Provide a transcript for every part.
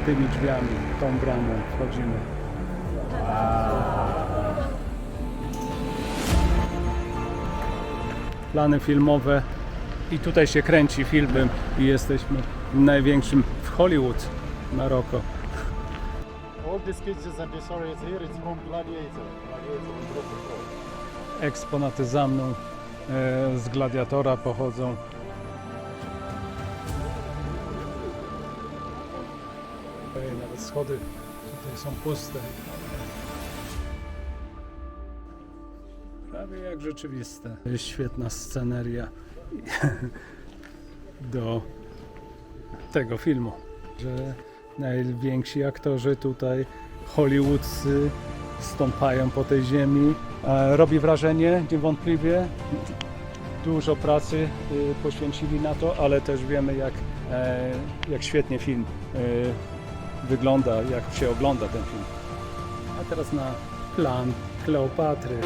Tymi drzwiami, tą bramą wchodzimy. Plany filmowe i tutaj się kręci filmem i jesteśmy największym w Hollywood, Maroko. All these cages and this area is here, it's from Gladiator. Gladiator with Russell Crowe. Eksponaty za mną z Gladiatora pochodzą. Nawet schody tutaj są puste. Prawie jak rzeczywiste. Jest świetna sceneria do tego filmu, że najwięksi aktorzy tutaj hollywoodscy stąpają po tej ziemi. Robi wrażenie, niewątpliwie. Dużo pracy poświęcili na to, ale też wiemy jak świetnie film wygląda, jak się ogląda ten film. A teraz na plan Kleopatry.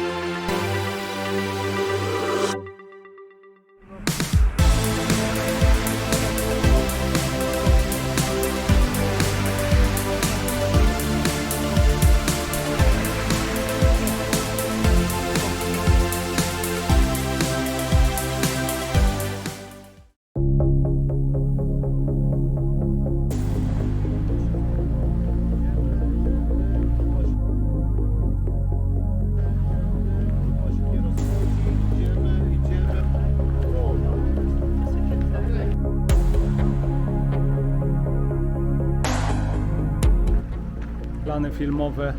Plany filmowe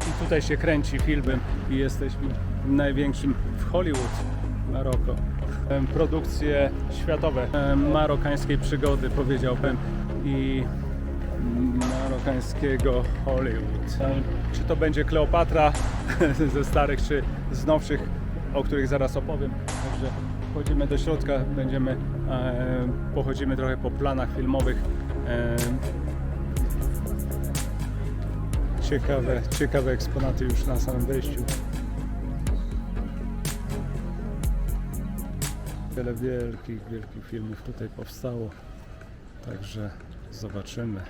i tutaj się kręci filmem i jesteśmy największym w Hollywood, Maroko. Produkcje światowe marokańskiej przygody, powiedziałbym, i marokańskiego Hollywood. Czy to będzie Kleopatra ze starych, czy z nowszych, o których zaraz opowiem. Także wchodzimy do środka, pochodzimy trochę po planach filmowych. Ciekawe eksponaty już na samym wejściu. Wiele wielkich filmów tutaj powstało, także zobaczymy.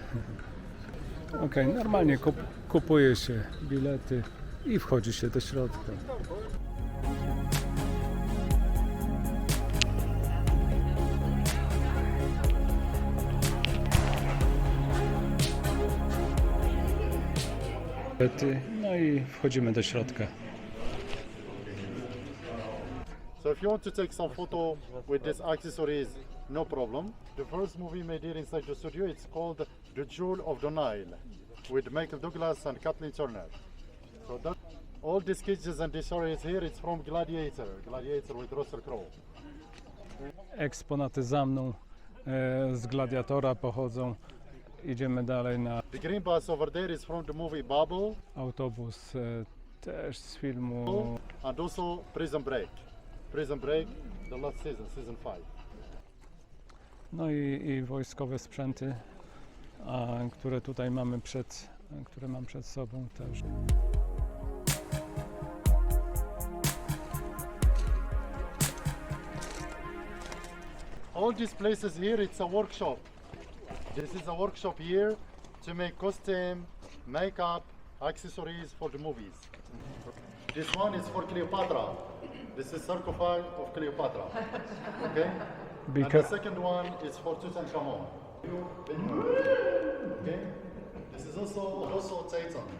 Ok, normalnie kupuje się bilety i wchodzi się do środka. No i wchodzimy do środka. So if you want to take some photo with these accessories, no problem. The first movie made here inside the studio, it's called The Jewel of the Nile with Michael Douglas and Kathleen Turner. So all these cages and this area is here, it's from Gladiator. Gladiator with Russell Crowe. Eksponaty za mną z Gladiatora pochodzą. Idziemy dalej na The green bus over there is from the movie Babel. autobus też z filmu. And also Prison Break. Prison Break, the last season, season 5. No i wojskowe sprzęty, które tutaj mamy które mam przed sobą też. All these places here, it's a workshop. This is a workshop here to make costume, makeup, accessories for the movies. This one is for Cleopatra. This is sarcophage of Cleopatra. Okay? And the second one is for Tutankhamun. Okay? This is also Titans.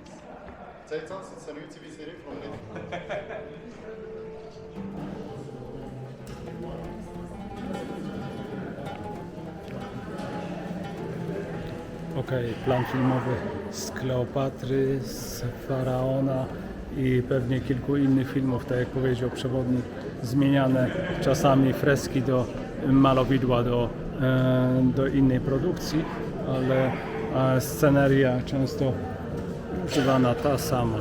Titans, it's a new TV series from Netflix. Okej, plan filmowy z Kleopatry, z Faraona i pewnie kilku innych filmów, tak jak powiedział przewodnik, zmieniane czasami freski do malowidła, do innej produkcji, ale sceneria często używana ta sama.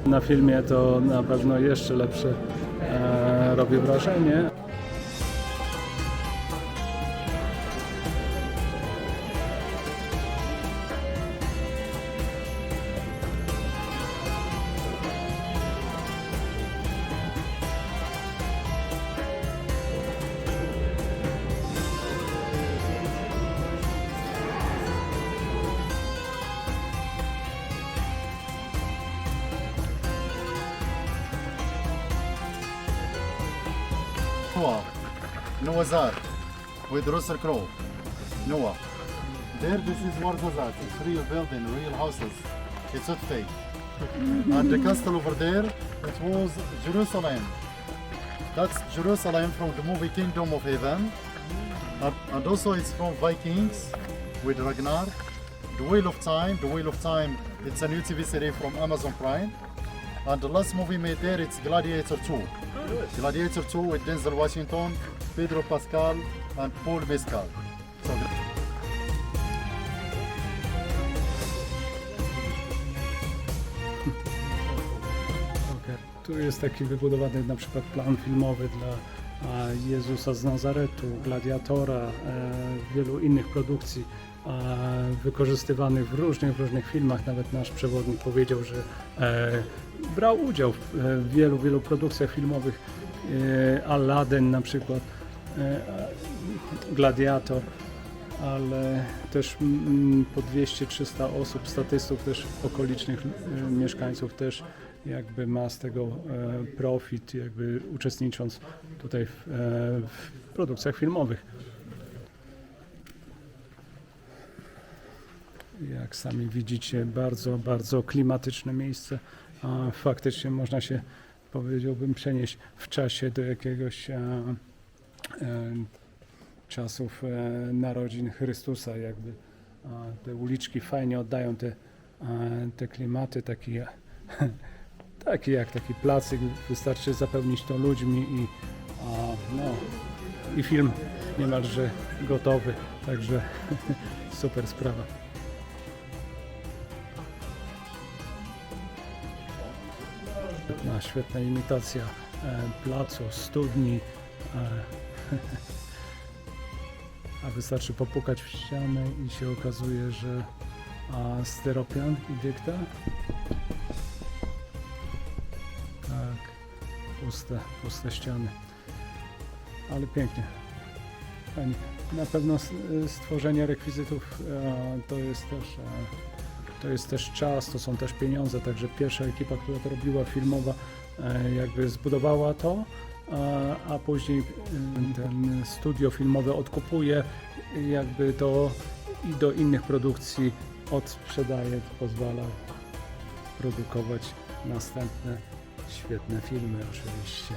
Na filmie to na pewno jeszcze lepsze robi wrażenie. Noah, Noah's Ark with Russell Crowe. Noah. There, this is Warzazat. It's real building, real houses. It's not fake. And the castle over there, it was Jerusalem. That's Jerusalem from the movie Kingdom of Heaven. And also it's from Vikings with Ragnar. The Wheel of Time. The Wheel of Time, it's a new TV series from Amazon Prime. And the last movie made there, it's Gladiator 2. Gladiator 2 with Denzel Washington, Pedro Pascal, and Paul Mescal. So, Okay. Tu jest taki wybudowany na przykład plan filmowy dla Jezusa z Nazaretu, Gladiatora, wielu innych produkcji wykorzystywanych w różnych filmach. Nawet nasz przewodnik powiedział, że brał udział w wielu produkcjach filmowych. Aladdin na przykład, Gladiator, ale też po 200-300 osób, statystów też okolicznych mieszkańców też jakby ma z tego profit, jakby uczestnicząc tutaj w produkcjach filmowych. Jak sami widzicie, bardzo klimatyczne miejsce. Faktycznie można się, powiedziałbym, przenieść w czasie do jakiegoś czasów narodzin Chrystusa. Jakby te uliczki fajnie oddają te klimaty, taki jak taki placyk. Wystarczy zapełnić to ludźmi i film niemalże gotowy. Także super sprawa. Świetna imitacja placu, studni, a wystarczy popukać w ścianę i się okazuje, że styropian i dykta. Tak, puste ściany, ale pięknie, fajnie. Na pewno stworzenie rekwizytów to jest też czas, to są też pieniądze, także pierwsza ekipa, która to robiła, filmowa, jakby zbudowała to, a później ten studio filmowe odkupuje jakby to i do innych produkcji odsprzedaje, to pozwala produkować następne świetne filmy oczywiście.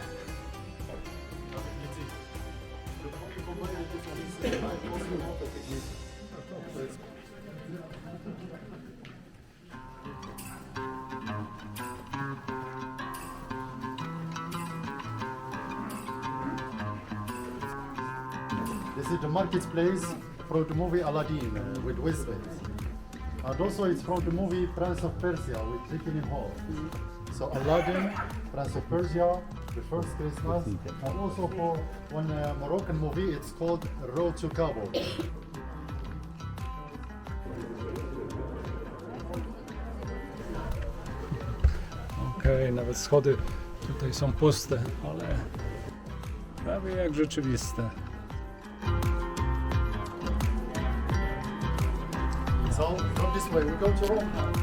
this is the marketplace from the movie Aladdin with Will Smith. And also it's from the movie Prince of Persia with Jake Gyllenhaal. So Aladdin, Prince of Persia, the first Christmas, and also for one Moroccan movie, it's called Road to Cabo. Okej, nawet schody tutaj są puste, ale prawie jak rzeczywiste. So from this way we go to Rome now.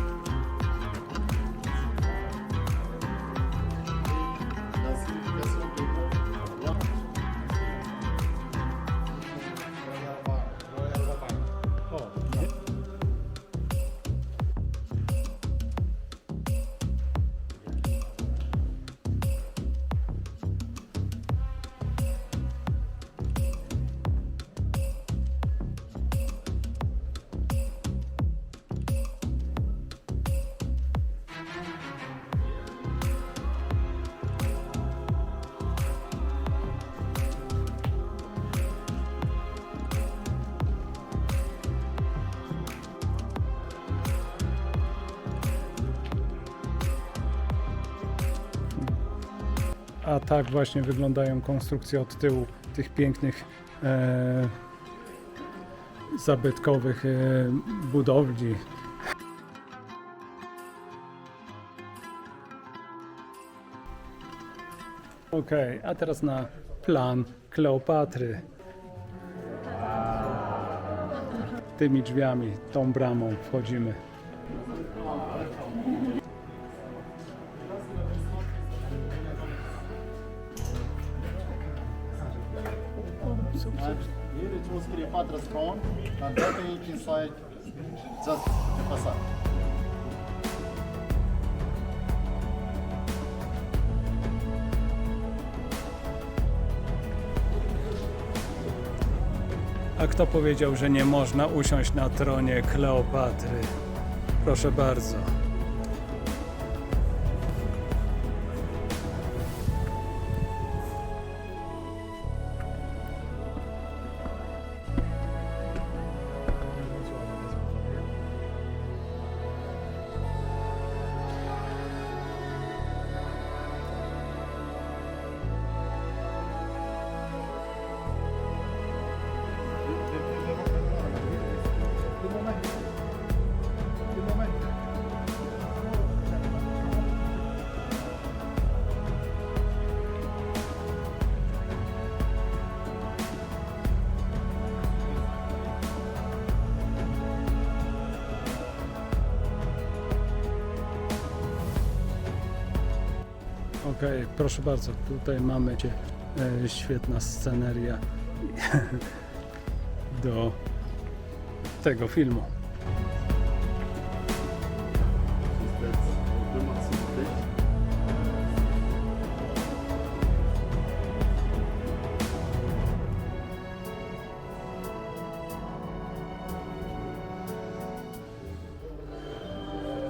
A tak właśnie wyglądają konstrukcje od tyłu tych pięknych zabytkowych budowli. Okej, a teraz na plan Kleopatry. Tymi drzwiami, tą bramą wchodzimy. sub. And here it was Cleopatra's throne, and that is inside just the facade. A kto powiedział, że nie można usiąść na tronie Kleopatry? Proszę bardzo. Okej, proszę bardzo, tutaj mamy świetna sceneria do tego filmu.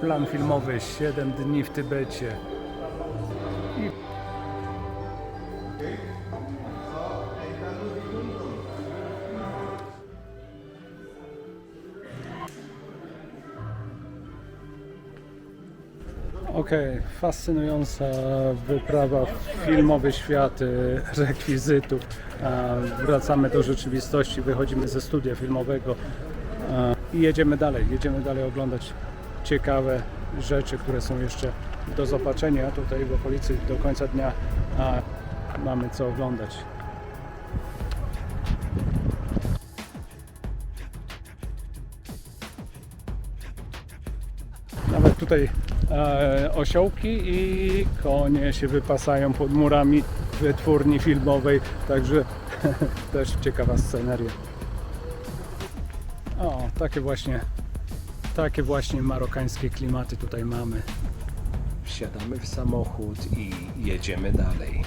Plan filmowy 7 dni w Tybecie. Okej, fascynująca wyprawa w filmowy świat rekwizytów. Wracamy do rzeczywistości, wychodzimy ze studia filmowego i jedziemy dalej oglądać ciekawe rzeczy, które są jeszcze do zobaczenia tutaj w okolicy do końca dnia. Mamy co oglądać. Nawet tutaj osiołki i konie się wypasają pod murami wytwórni filmowej, także też ciekawa sceneria. O, takie właśnie marokańskie klimaty tutaj mamy. Wsiadamy w samochód i jedziemy dalej.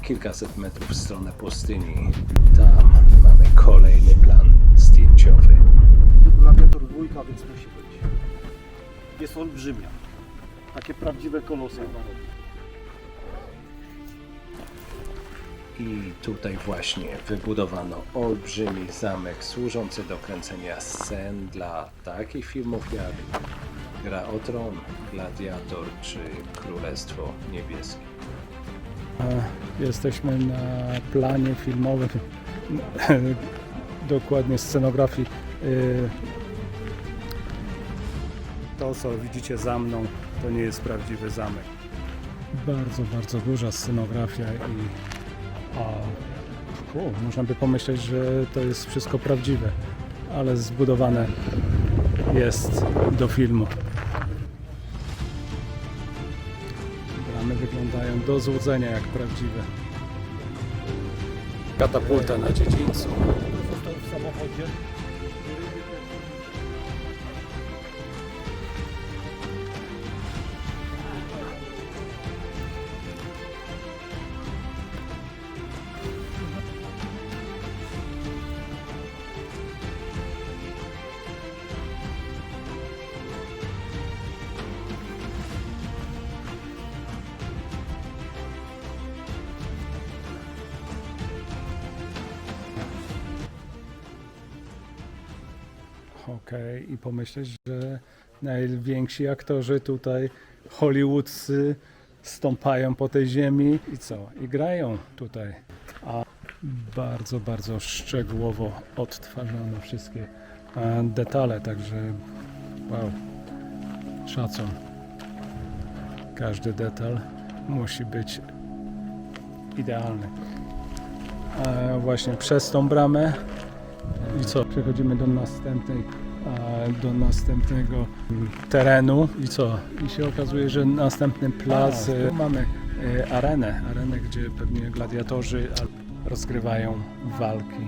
Kilkaset metrów w stronę pustyni. Tam mamy kolejny plan zdjęciowy. Gladiator dwójka, więc musi być. Jest olbrzymia. Takie prawdziwe kolosy. I tutaj właśnie wybudowano olbrzymi zamek służący do kręcenia scen dla takich filmów jak Gra o Tron, Gladiator czy Królestwo Niebieskie. Jesteśmy na planie filmowym, dokładnie scenografii. To, co widzicie za mną, to nie jest prawdziwy zamek. Bardzo duża scenografia i można by pomyśleć, że to jest wszystko prawdziwe, ale zbudowane jest do filmu. Bramy wyglądają do złudzenia jak prawdziwe. Katapulta na dziedzińcu. Został w samochodzie. Okej, i pomyśleć, że najwięksi aktorzy tutaj hollywoodscy stąpają po tej ziemi i co? I grają tutaj. A bardzo szczegółowo odtwarzano wszystkie detale, także wow, szacun. Każdy detal musi być idealny. Właśnie przez tą bramę i co? Przechodzimy do następnego terenu i co? I się okazuje, że następny plac, tu mamy arenę, gdzie pewnie gladiatorzy rozgrywają walki.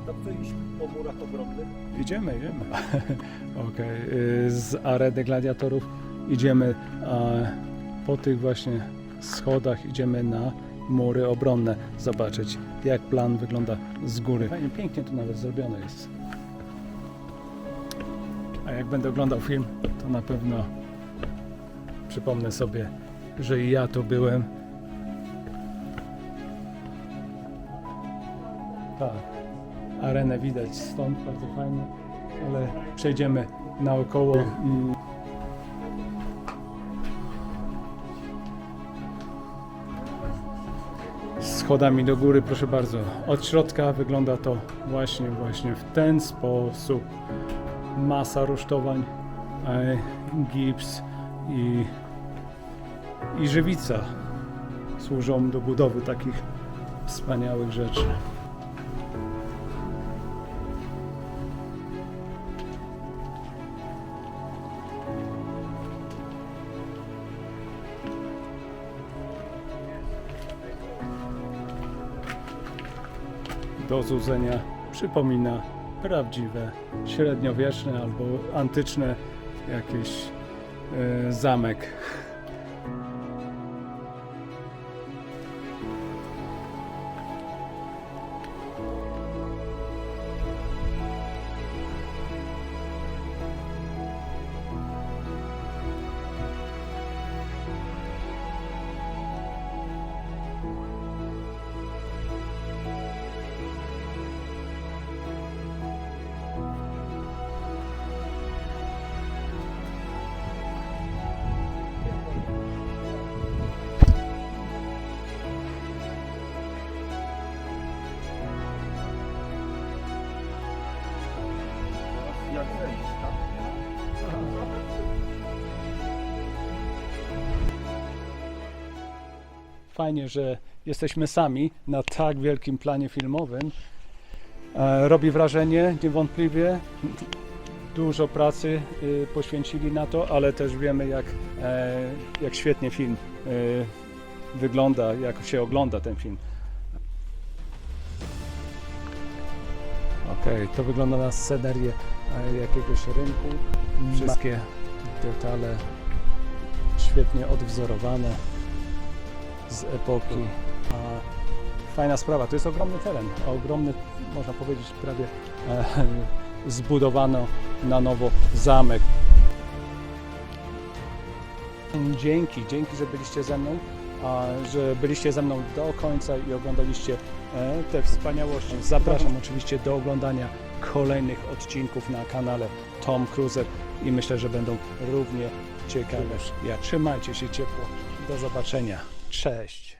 Dobrze iść po murach obronnych. Idziemy. Okej, z areny gladiatorów idziemy po tych właśnie schodach, idziemy na mury obronne, zobaczyć jak plan wygląda z góry. Fajnie, pięknie to nawet zrobione jest. A jak będę oglądał film, to na pewno przypomnę sobie, że i ja tu byłem. Tak, arenę widać stąd, bardzo fajnie, ale przejdziemy naokoło i schodami do góry, proszę bardzo. Od środka wygląda to właśnie w ten sposób. Masa rusztowań, gips i żywica służą do budowy takich wspaniałych rzeczy. Do złudzenia przypomina prawdziwe, średniowieczne albo antyczne jakieś zamek. Jak wejść tam? Fajnie, że jesteśmy sami na tak wielkim planie filmowym. Robi wrażenie, niewątpliwie. Dużo pracy poświęcili na to, ale też wiemy, jak świetnie film wygląda, jak się ogląda ten film. Okej, to wygląda na scenerię jakiegoś rynku. Wszystkie detale świetnie odwzorowane z epoki. Fajna sprawa, to jest ogromny teren, ogromny, można powiedzieć, prawie zbudowano na nowo zamek. Dzięki, że byliście ze mną do końca i oglądaliście te wspaniałości. Zapraszam oczywiście do oglądania kolejnych odcinków na kanale Tom Cruiser i myślę, że będą równie ciekawe. Trzymajcie się ciepło. Do zobaczenia. Cześć.